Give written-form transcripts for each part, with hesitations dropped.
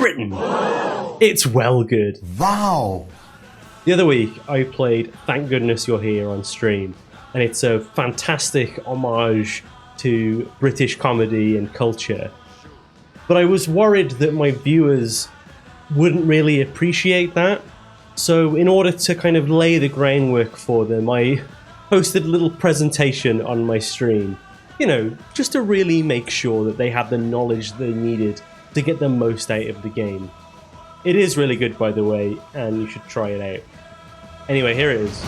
Britain. It's well good. Wow. The other week, I played Thank Goodness You're Here on stream, and it's a fantastic homage to British comedy and culture. But I was worried that my viewers wouldn't really appreciate that. So in order to kind of lay the groundwork for them, I hosted a little presentation on my stream. You know, just to really make sure that they had the knowledge they needed to get the most out of the game. It is really good, by the way, and you should try it out. Anyway, here it is.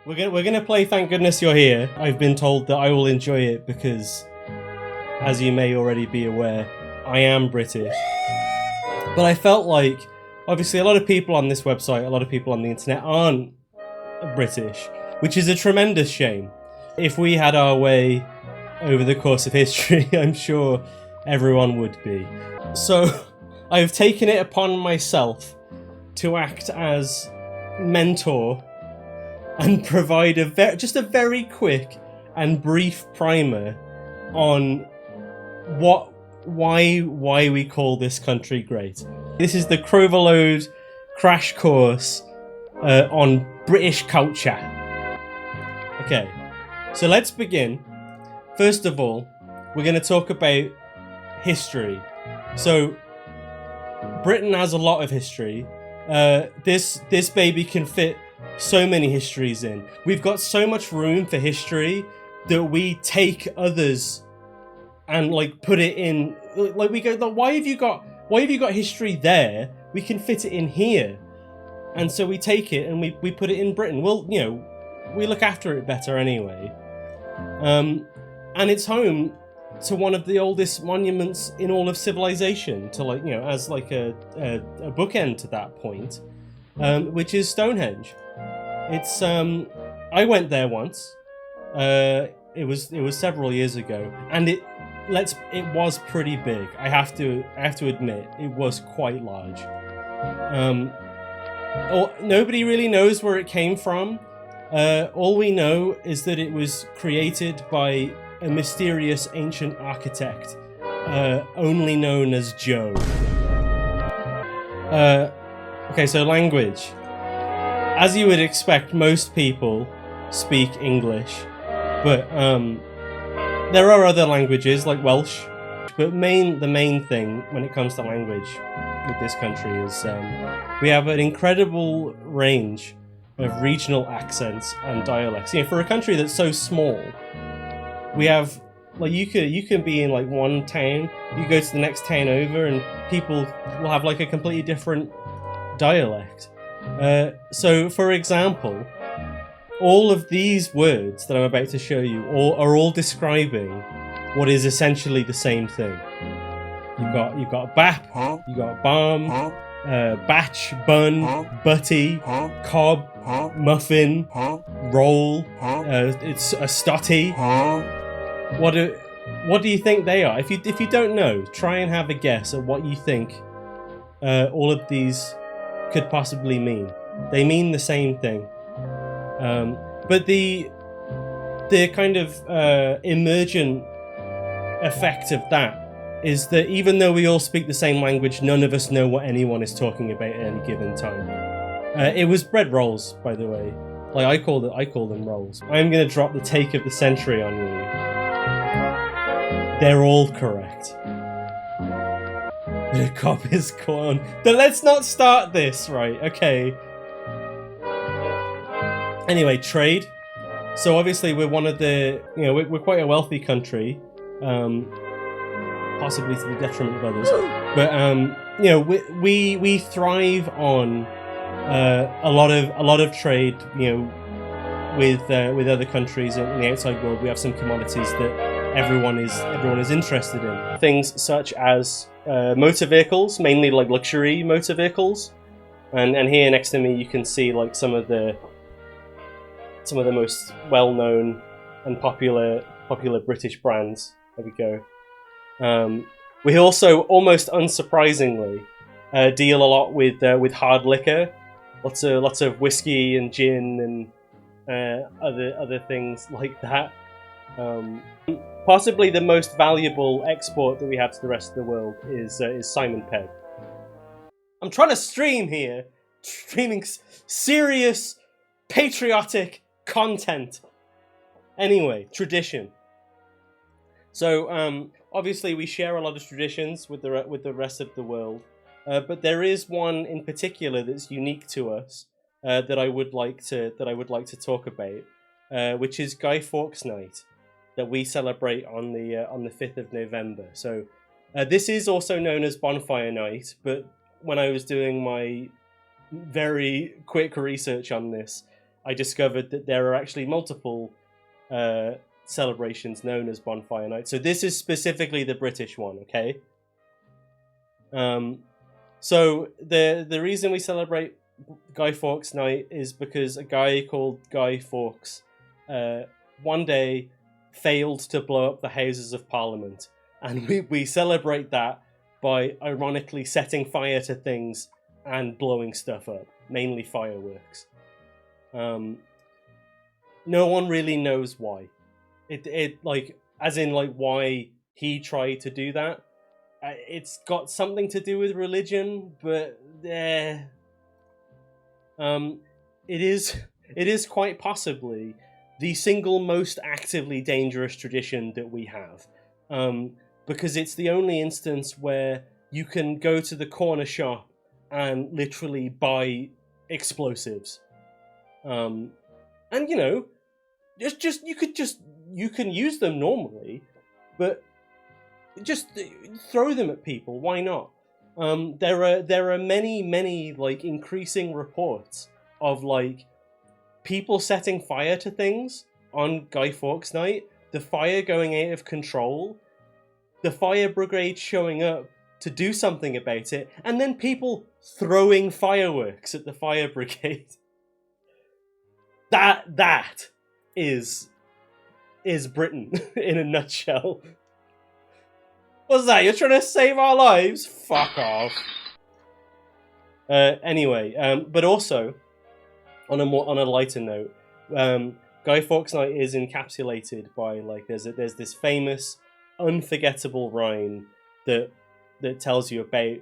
We're gonna play Thank Goodness You're Here. I've been told that I will enjoy it because, as you may already be aware, I am British. But I felt like, obviously a lot of people on this website, a lot of people on the internet aren't British, which is a tremendous shame. If we had our way over the course of history, I'm sure everyone would be. So I've taken it upon myself to act as mentor and provide just a very quick and brief primer on why we call this country great. This is the Croverload crash course on British culture. Okay, so let's begin. First of all, we're going to talk about history. So Britain has a lot of history. This baby can fit so many histories in. We've got so much room for history that we take others and like put it in. Like we go, why have you got history there? We can fit it in here, and so we take it and we put it in Britain. Well, you know, we look after it better anyway. And it's home to one of the oldest monuments in all of civilization, to like, you know, as like a bookend to that point, which is Stonehenge. It's I went there once. It was several years ago, and it was pretty big. I have to admit, it was quite large. Nobody really knows where it came from. All we know is that it was created by a mysterious ancient architect, only known as Joe. Okay, so language. As you would expect, most people speak English, but there are other languages like Welsh. But the main thing when it comes to language with this country is we have an incredible range of regional accents and dialects. You know, for a country that's so small, we have, like, you can be in like one town, you go to the next town over, and people will have like a completely different dialect. So, for example, all of these words that I'm about to show you are all describing what is essentially the same thing. You've got bap, you got balm, batch, bun, butty, cob, muffin, roll. It's a stotty. What do you think they are? If you don't know, try and have a guess at what you think all of these could possibly mean. They mean the same thing, but the kind of emergent effect of that is that even though we all speak the same language, none of us know what anyone is talking about at any given time. It was bread rolls, by the way. Like I call them rolls. I'm gonna drop the take of the century on you. They're all correct. The cop is gone. But let's not start this, right? Okay. Anyway, trade. So obviously we're one of the, you know, we're quite a wealthy country, possibly to the detriment of others. But you know, we thrive on a lot of trade. You know, with other countries in the outside world. We have some commodities that everyone is interested in. Things such as motor vehicles, mainly like luxury motor vehicles, and here next to me you can see like some of the most well-known and popular British brands. There we go. We also, almost unsurprisingly, deal a lot with hard liquor, lots of whiskey and gin and other things like that. Possibly the most valuable export that we have to the rest of the world is Simon Pegg. I'm trying to stream here, streaming serious, patriotic content. Anyway, tradition. So obviously we share a lot of traditions with the rest of the world, but there is one in particular that's unique to us that I would like to talk about, which is Guy Fawkes Night, that we celebrate on the 5th of November. So this is also known as Bonfire Night, but when I was doing my very quick research on this, I discovered that there are actually multiple celebrations known as Bonfire Night. So this is specifically the British one, okay? So the reason we celebrate Guy Fawkes Night is because a guy called Guy Fawkes one day failed to blow up the Houses of Parliament, and we celebrate that by ironically setting fire to things and blowing stuff up, mainly fireworks. No one really knows why. It like, as in like why he tried to do that. It's got something to do with religion, but it is quite possibly the single most actively dangerous tradition that we have. Because it's the only instance where you can go to the corner shop and literally buy explosives. And you know, you can use them normally, but just throw them at people. Why not? There are many like increasing reports of like people setting fire to things on Guy Fawkes Night, the fire going out of control, the fire brigade showing up to do something about it, and then people throwing fireworks at the fire brigade. That is Britain in a nutshell. What's that? You're trying to save our lives? Fuck off. Anyway, but also on a lighter note, Guy Fawkes Night is encapsulated by like there's this famous unforgettable rhyme that tells you about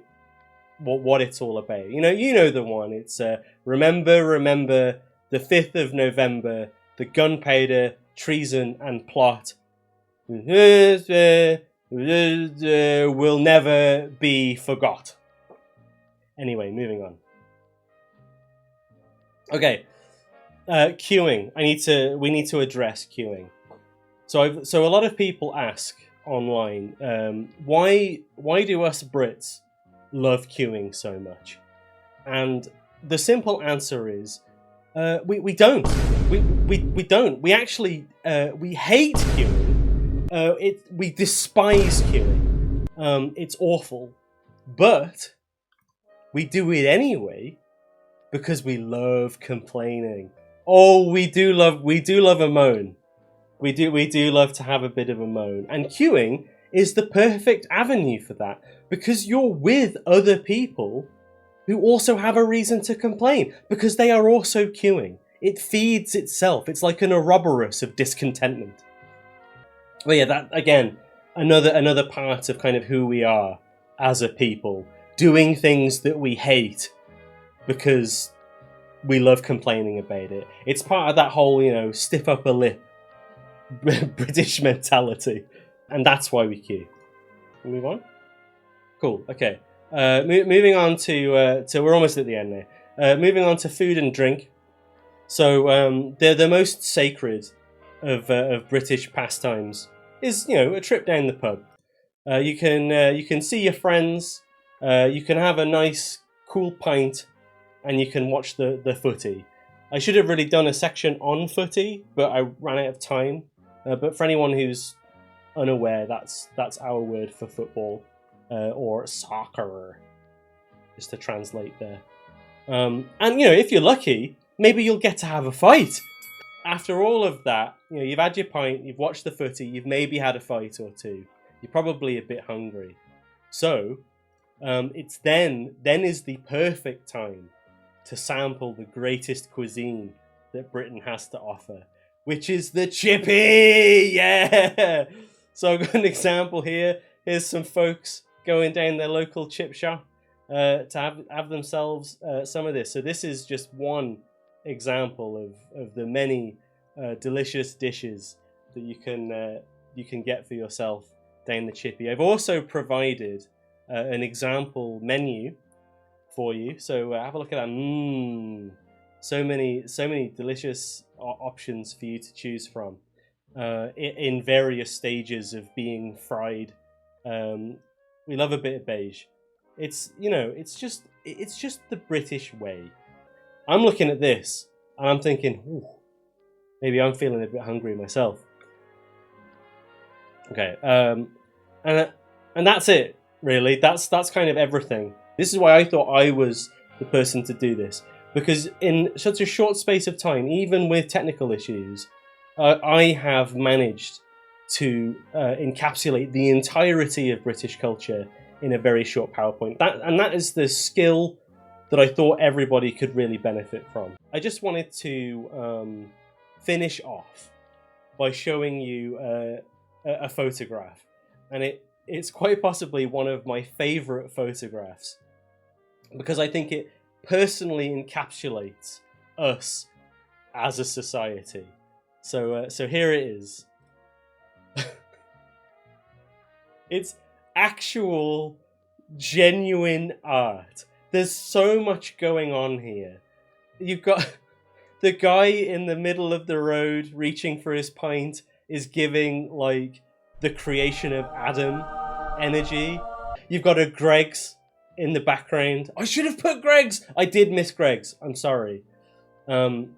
what it's all about. You know the one. It's remember the 5th of November, the gunpowder, treason, and plot will never be forgot. Anyway, moving on. Okay, queuing. We need to address queuing. So a lot of people ask online, why do us Brits love queuing so much? And the simple answer is, we don't. We don't. We actually we hate queuing. We despise queuing. It's awful, but we do it anyway because we love complaining. Oh, we do love a moan. We do love to have a bit of a moan, and queuing is the perfect avenue for that because you're with other people who also have a reason to complain because they are also queuing. It feeds itself. It's like an Ouroboros of discontentment. Well, yeah, that again, another part of kind of who we are as a people, doing things that we hate because we love complaining about it. It's part of that whole, stiff upper lip British mentality, and that's why we queue. Move on. Cool. Okay. Moving on to we're almost at the end now. Moving on to food and drink. So they're the most sacred of British pastimes is a trip down the pub. You can see your friends. You can have a nice cool pint, and you can watch the footy. I should have really done a section on footy, but I ran out of time. But for anyone who's unaware, that's our word for football, or soccer, just to translate there. And if you're lucky, maybe you'll get to have a fight. After all of that, you've had your pint, you've watched the footy, you've maybe had a fight or two. You're probably a bit hungry. So, it's then is the perfect time to sample the greatest cuisine that Britain has to offer, which is the chippy. Yeah. So I've got an example here. Here's some folks going down their local chip shop to have themselves some of this. So this is just one example of the many delicious dishes that you can get for yourself down the chippy. I've also provided an example menu for you. So have a look at that. So many delicious options for you to choose from in various stages of being fried. We love a bit of beige. It's just the British way. I'm looking at this and I'm thinking, ooh, maybe I'm feeling a bit hungry myself. Okay, and that's it, really. That's kind of everything. This is why I thought I was the person to do this, because in such a short space of time, even with technical issues, I have managed to encapsulate the entirety of British culture in a very short PowerPoint. That is the skill that I thought everybody could really benefit from. I just wanted to finish off by showing you a photograph, and it's quite possibly one of my favorite photographs because I think it personally encapsulates us as a society. So here it is. It's actual, genuine art. There's so much going on here. You've got the guy in the middle of the road reaching for his pint is giving like the creation of Adam energy. You've got a Greg's in the background. I should have put Greg's. I did miss Greg's. I'm sorry. But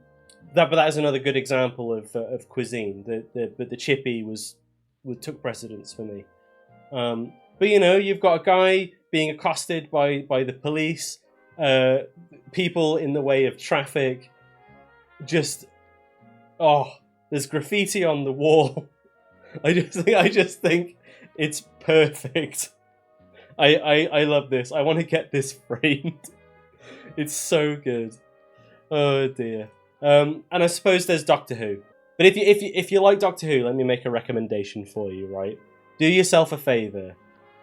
that is another good example of cuisine. The chippy took precedence for me. But you've got a guy being accosted by the police, people in the way of traffic. There's graffiti on the wall. I just think it's perfect. I love this. I want to get this framed. It's so good. Oh dear. And I suppose there's Doctor Who. But if you like Doctor Who, let me make a recommendation for you, right? Do yourself a favour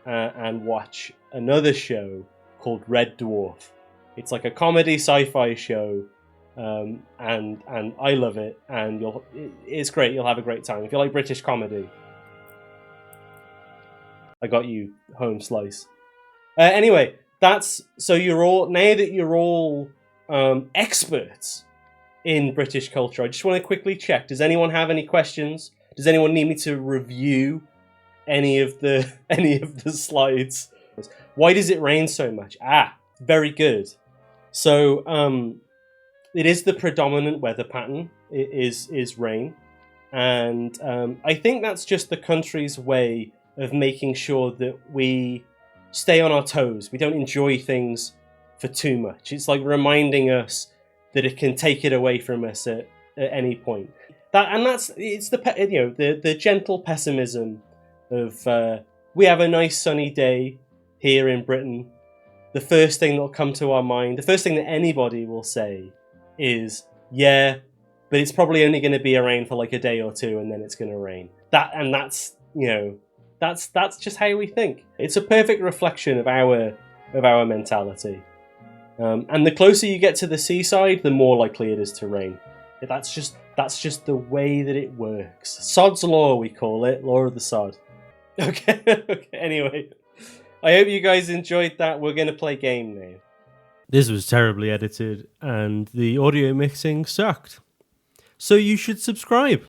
and watch another show called Red Dwarf. It's like a comedy sci-fi show, and I love it, and it's great. You'll have a great time if you like British comedy. I got you, home slice. Anyway, so you're all experts in British culture. I just want to quickly check. Does anyone have any questions? Does anyone need me to review any of the slides? Why does it rain so much? Very good. So it is the predominant weather pattern. It is rain, and I think that's just the country's way of making sure that we stay on our toes. We don't enjoy things for too much. It's like reminding us that it can take it away from us at any point. It's the gentle pessimism of we have a nice sunny day here in Britain. The first thing that'll come to our mind, the first thing that anybody will say is, yeah, but it's probably only going to be around for like a day or two and then it's going to rain. That's just how we think. It's a perfect reflection of our mentality. And the closer you get to the seaside, the more likely it is to rain. That's just the way that it works. Sod's law, we call it, law of the sod. Okay. Anyway, I hope you guys enjoyed that. We're going to play game now. This was terribly edited, and the audio mixing sucked. So you should subscribe.